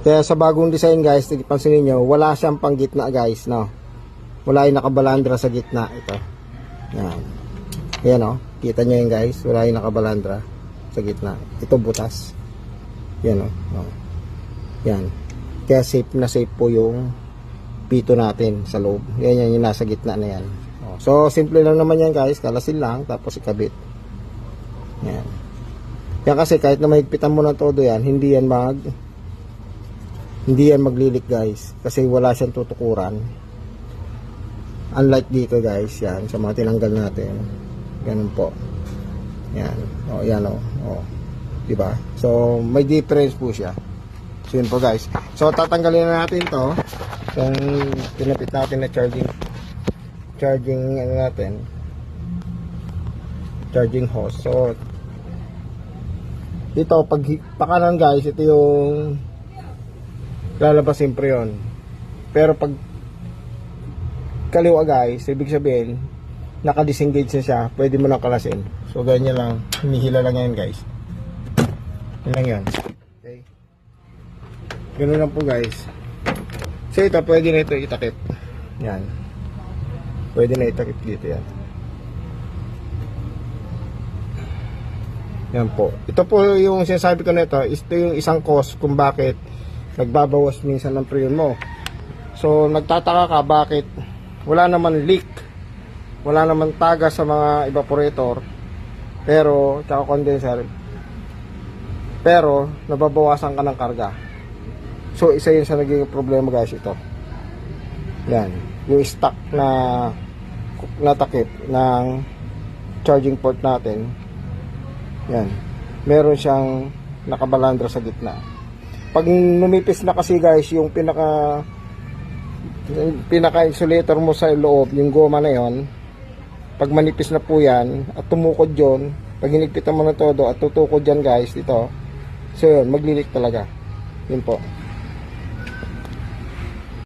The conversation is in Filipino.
Kaya sa bagong design guys, pansinin nyo, wala siyang pang gitna guys, no? Wala yung nakabalandra sa gitna. Ito. Yan. Yan o. Kita nyo yun guys. Wala yung nakabalandra sa gitna. Ito butas. Yan o. Yan. Kaya safe na safe po yung pito natin sa loob. Yan yung nasa gitna na yan. So, simple lang naman yan guys. Kalasin lang. Tapos ikabit. Yan. Yan kasi kahit na mahigpitan mo ng todo yan, hindi yan maglilik guys. Kasi wala siyang tutukuran. Unlike dito guys, yan, sa mga tinanggal natin. Ganun po. Yan. O, yan o. Diba? So, may difference po siya. So, yun po guys. So, tatanggalin na natin to. Kung pinapit natin na charging ano natin. Charging hose. So, dito, pag pakanan guys, ito yung lalabas siyempre yun. Pero pag kaliwa guys, ibig sabihin naka-disengage na siya, pwede mo nang kalasin. So ganyan lang, hinihila lang yan guys. Yan lang yan. Okay. Ganun lang po guys. So ito, pwede na ito itakip. Yan. Pwede na itakip dito yan. Yan po. Ito po yung sinasabi ko na ito, ito yung isang cause kung bakit nagbabawas minsan ng preyon mo. So nagtataka ka bakit wala naman leak, wala naman taga sa mga evaporator, pero tsaka condenser, pero nababawasan ka ng karga. So isa yun sa naging problema guys. Ito yan, yung stock na natakip ng charging port natin. Yan, meron siyang nakabalandra sa gitna. Pag numipis na kasi guys yung pinaka-insulator mo sa loob, yung goma na yon, pag manipis na po yan at tumukod yon, pag hinigpitan mo na todo at tutukod yan guys dito, so yun, maglilik talaga. Yun po.